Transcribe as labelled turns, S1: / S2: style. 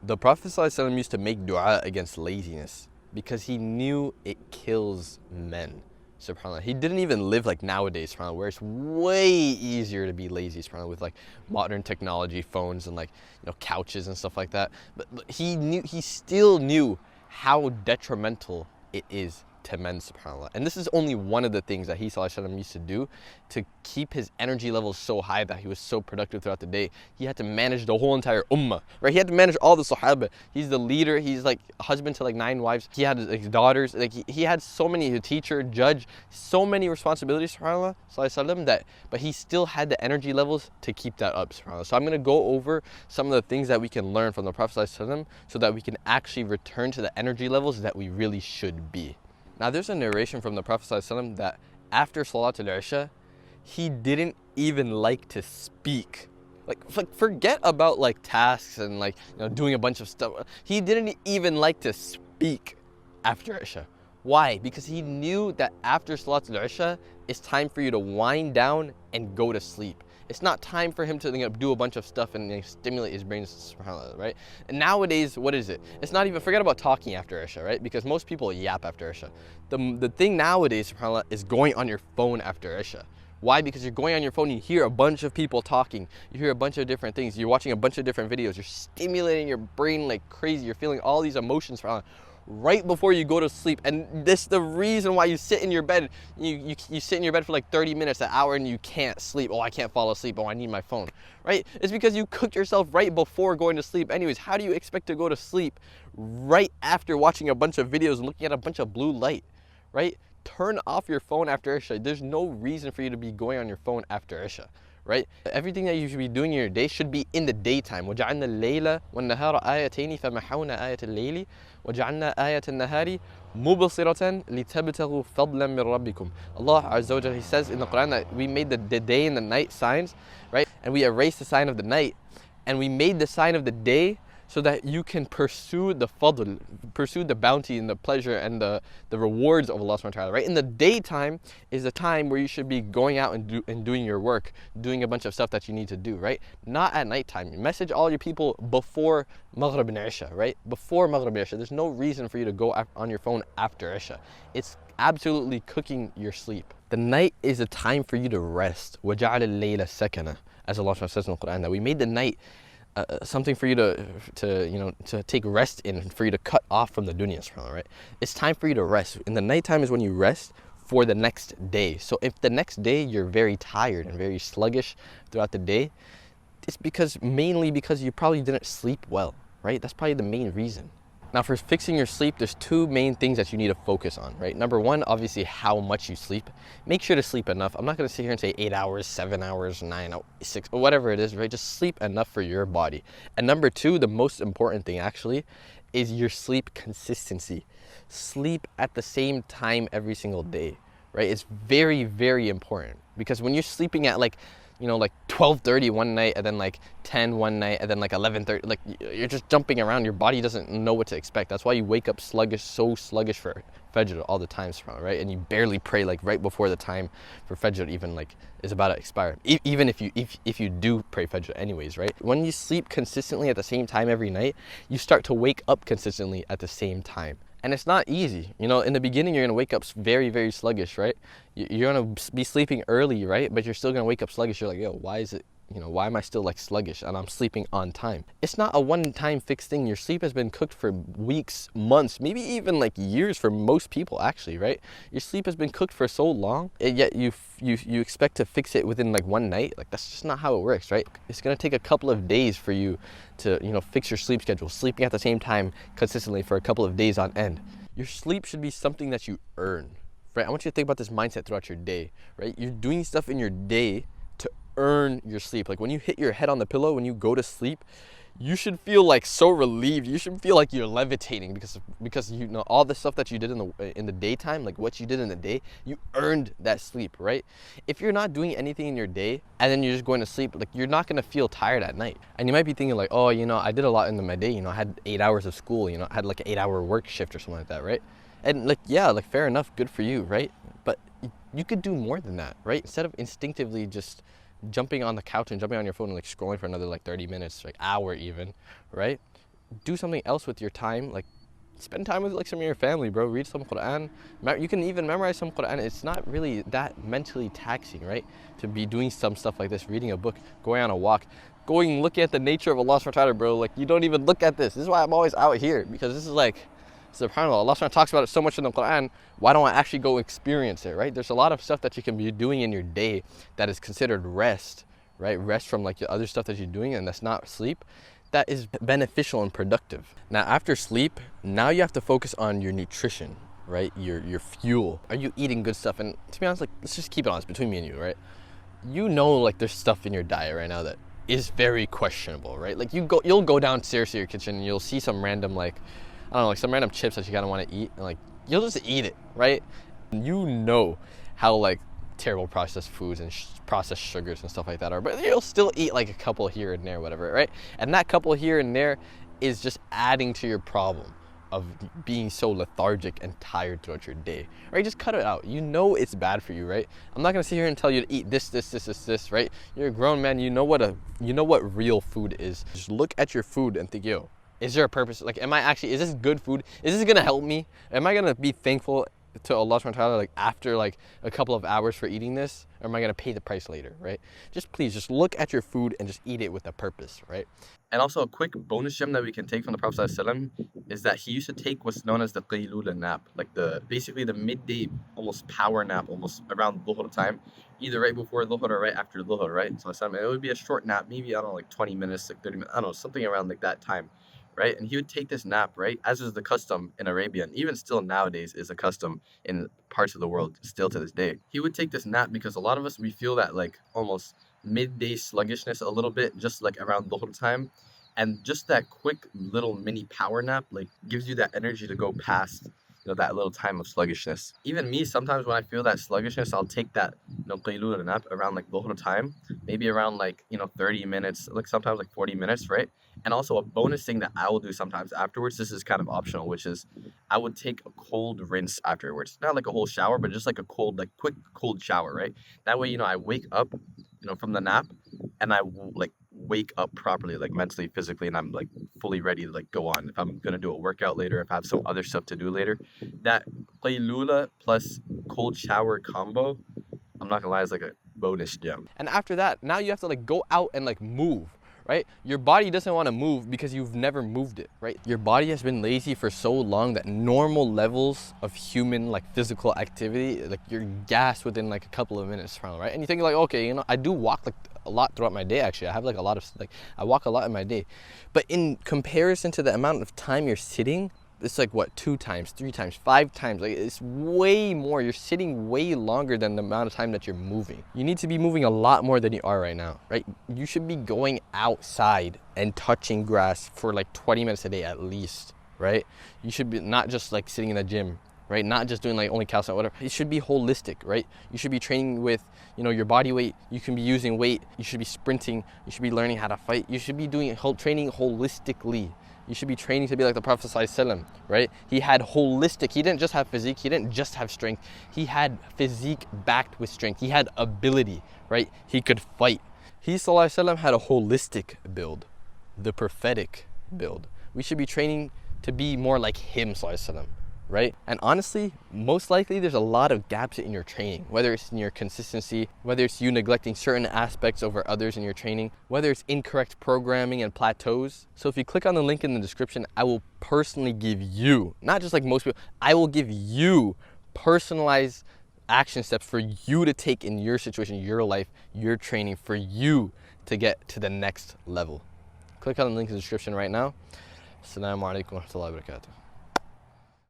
S1: The Prophet ﷺ used to make dua against laziness because he knew it kills men. SubhanAllah. He didn't even live like nowadays, SubhanAllah, where it's way easier to be lazy, SubhanAllah, with like modern technology, phones, and like, you know, couches and stuff like that. But he still knew how detrimental it is to men, SubhanAllah. And this is only one of the things that he ﷺ used to do to keep his energy levels so high that he was so productive throughout the day. He had to manage the whole entire ummah, right? He had to manage all the Sahaba. He's the leader. He's like a husband to like 9 wives. He had like daughters. Like he had so many, a teacher, judge, so many responsibilities, SubhanAllah, ﷺ, that, but he still had the energy levels to keep that up, SubhanAllah. So I'm going to go over some of the things that we can learn from the Prophet ﷺ so that we can actually return to the energy levels that we really should be. Now, there's a narration from the Prophet ﷺ that after Salatul Isha, he didn't even like to speak. Like forget about like tasks and like, you know, doing a bunch of stuff. He didn't even like to speak after Isha. Why? Because he knew that after Salatul Isha, it's time for you to wind down and go to sleep. It's not time for him to, you know, do a bunch of stuff and, you know, stimulate his brain, subhanAllah, right? And nowadays, what is it? It's not even, forget about talking after Isha, right? Because most people yap after Isha. The thing nowadays, subhanAllah, is going on your phone after Isha. Why? Because you're going on your phone, you hear a bunch of people talking, you hear a bunch of different things, you're watching a bunch of different videos, you're stimulating your brain like crazy, you're feeling all these emotions, subhanAllah, right before you go to sleep. And this is the reason why you sit in your bed, you sit in your bed for like 30 minutes, an hour, and you can't sleep. Oh, I can't fall asleep. Oh, I need my phone, right? It's because you cooked yourself right before going to sleep. Anyways, how do you expect to go to sleep right after watching a bunch of videos and looking at a bunch of blue light, right? Turn off your phone after Isha. There's no reason for you to be going on your phone after Isha, right? Everything that you should be doing in your day should be in the daytime. وَجَعَلْنَا اللَّيْلَ وَالنَّهَارَ آيَتَيْنِ فَمَحَوْنَا آيَةَ اللَّيْلِ وَجَعَلْنَا آيَةَ النَّهَارِ مُبْصِرَةً لِتَبْتَغُوا فَضْلًا مِّن رَبِّكُمْ. Allah Azza wa Jalla, He says in the Quran that we made the day and the night signs, right? And we erased the sign of the night, and we made the sign of the day so that you can pursue the fadl, pursue the bounty and the pleasure and the rewards of Allah subhanahu wa ta'ala, right? In the daytime is the time where you should be going out and doing your work, doing a bunch of stuff that you need to do, right? Not at nighttime. Message all your people before Maghrib and Isha, right? Before Maghrib and Isha. There's no reason for you to go on your phone after Isha. It's absolutely cooking your sleep. The night is a time for you to rest. وَجَعَلَ اللَّيْلَ سَكَنًا, as Allah says in the Quran, that we made the night something for you to take rest in, for you to cut off from the dunya, right? It's time for you to rest. In the nighttime is when you rest for the next day. So if the next day you're very tired and very sluggish throughout the day, it's mainly because you probably didn't sleep well, right? That's probably the main reason. Now, for fixing your sleep, there's 2 main things that you need to focus on, right? Number 1, obviously how much you sleep. Make sure to sleep enough. I'm not going to sit here and say 8 hours, 7 hours, 9, 6, or whatever it is, right? Just sleep enough for your body. And number 2, the most important thing actually, is your sleep consistency. Sleep at the same time every single day, right? It's very, very important, because when you're sleeping at like 12:30 one night, and then like 10 one night, and then like 11:30, like you're just jumping around. Your body doesn't know what to expect. That's why you wake up sluggish, so sluggish for Fajr all the time, right? And you barely pray like right before the time for Fajr even like is about to expire. Even if you do pray Fajr anyways, right? When you sleep consistently at the same time every night, you start to wake up consistently at the same time. And it's not easy. You know, in the beginning, you're going to wake up very, very sluggish, right? You're going to be sleeping early, right? But you're still going to wake up sluggish. You're like, yo, why am I still like sluggish and I'm sleeping on time? It's not a one-time fixed thing. Your sleep has been cooked for weeks, months, maybe even like years for most people actually, right? Your sleep has been cooked for so long, and yet you expect to fix it within like one night. Like, that's just not how it works, right? It's going to take a couple of days for you to, fix your sleep schedule, sleeping at the same time consistently for a couple of days on end. Your sleep should be something that you earn, right? I want you to think about this mindset throughout your day, right? You're doing stuff in your day to earn your sleep. Like when you hit your head on the pillow, when you go to sleep, you should feel like so relieved. You should feel like you're levitating because all the stuff that you did in the daytime, like what you did in the day, you earned that sleep, right? If you're not doing anything in your day and then you're just going to sleep, like you're not going to feel tired at night. And you might be thinking like, oh, I did a lot in my day. I had 8 hours of school. I had like an 8-hour work shift or something like that, right? And like, yeah, like fair enough, good for you, right? But you could do more than that, right? Instead of instinctively just jumping on the couch and jumping on your phone and like scrolling for another like 30 minutes, like hour even, right? do something else with your time, like spend time with like some of your family, bro. Read some Quran. You can even memorize some Quran. It's not really that mentally taxing, right? To be doing some stuff like this, reading a book, going on a walk, going looking at the nature of Allah subhanahu wa ta'ala, bro. Like, you don't even look at this. This is why I'm always out here, because this is like, subhanAllah, Allah subhanahu wa ta'ala talks about it so much in the Quran. Why don't I actually go experience it, right? There's a lot of stuff that you can be doing in your day that is considered rest, right? Rest from like the other stuff that you're doing, and that's not sleep. That is beneficial and productive. Now, after sleep, now you have to focus on your nutrition, right? Your fuel. Are you eating good stuff? And to be honest, like, let's just keep it honest between me and you, right? You know, like, there's stuff in your diet right now that is very questionable, right? Like, you'll go downstairs to your kitchen and you'll see some random, like, I don't know, like some random chips that you kind of want to eat, and like, you'll just eat it, right? You know how like terrible processed foods and processed sugars and stuff like that are, but you'll still eat like a couple here and there, whatever, right? And that couple here and there is just adding to your problem of being so lethargic and tired throughout your day, right? Just cut it out. You know it's bad for you, right? I'm not gonna sit here and tell you to eat this, right? You're a grown man. You know what real food is. Just look at your food and think, yo, is there a purpose? Like, is this good food? Is this gonna help me? Am I gonna be thankful to Allah subhanahu wa ta'ala like after like a couple of hours for eating this, or am I gonna pay the price later, right? Please just look at your food and just eat it with a purpose, right? And also a quick bonus gem that we can take from the Prophet ﷺ is that he used to take what's known as the qaylula nap, like basically the midday almost power nap, almost around dhuhr time, either right before dhuhr or right after dhuhr, right? So it would be a short nap, maybe, I don't know, like 20 minutes, like 30 minutes, I don't know, something around like that time, right? And he would take this nap, right? As is the custom in Arabia, and even still nowadays is a custom in parts of the world still to this day. He would take this nap because a lot of us, we feel that like almost midday sluggishness a little bit, just like around dhuhr time. And just that quick little mini power nap like gives you that energy to go past, that little time of sluggishness. Even me, sometimes when I feel that sluggishness, I'll take that, qaylula nap around like dhuhr time, maybe around like, 30 minutes, like sometimes like 40 minutes, right? And also a bonus thing that I will do sometimes afterwards, this is kind of optional, which is I would take a cold rinse afterwards. Not like a whole shower, but just like a cold, like quick cold shower, right? That way, I wake up, from the nap, and I like wake up properly, like mentally, physically, and I'm like fully ready to like go on. If I'm gonna do a workout later, if I have some other stuff to do later, that qaylula plus cold shower combo, I'm not gonna lie, is like a bonus gem. And after that, now you have to like go out and like move, right? Your body doesn't want to move because you've never moved it, right? Your body has been lazy for so long that normal levels of human like physical activity, like you're gassed within like a couple of minutes, right? And you think like, okay, I do walk like a lot throughout my day. Actually, I have like a lot of I walk a lot in my day, but in comparison to the amount of time you're sitting, it's like what, 2 times, 3 times, 5 times, like it's way more. You're sitting way longer than the amount of time that you're moving. You need to be moving a lot more than you are right now, right? You should be going outside and touching grass for like 20 minutes a day at least, right? You should be not just like sitting in the gym, right? Not just doing like only calisthenics or whatever. It should be holistic, right? You should be training with, your body weight. You can be using weight. You should be sprinting. You should be learning how to fight. You should be doing training holistically. You should be training to be like the Prophet ﷺ, right? He had holistic, he didn't just have physique, he didn't just have strength. He had physique backed with strength. He had ability, right? He could fight. He ﷺ had a holistic build, the prophetic build. We should be training to be more like him ﷺ, right? And honestly, most likely there's a lot of gaps in your training, whether it's in your consistency, whether it's you neglecting certain aspects over others in your training, whether it's incorrect programming and plateaus. So if you click on the link in the description, I will personally give you, not just like most people, I will give you personalized action steps for you to take in your situation, your life, your training, for you to get to the next level. Click on the link in the description right now. Assalamu alaikum wa rahmatullahi wa barakatuh.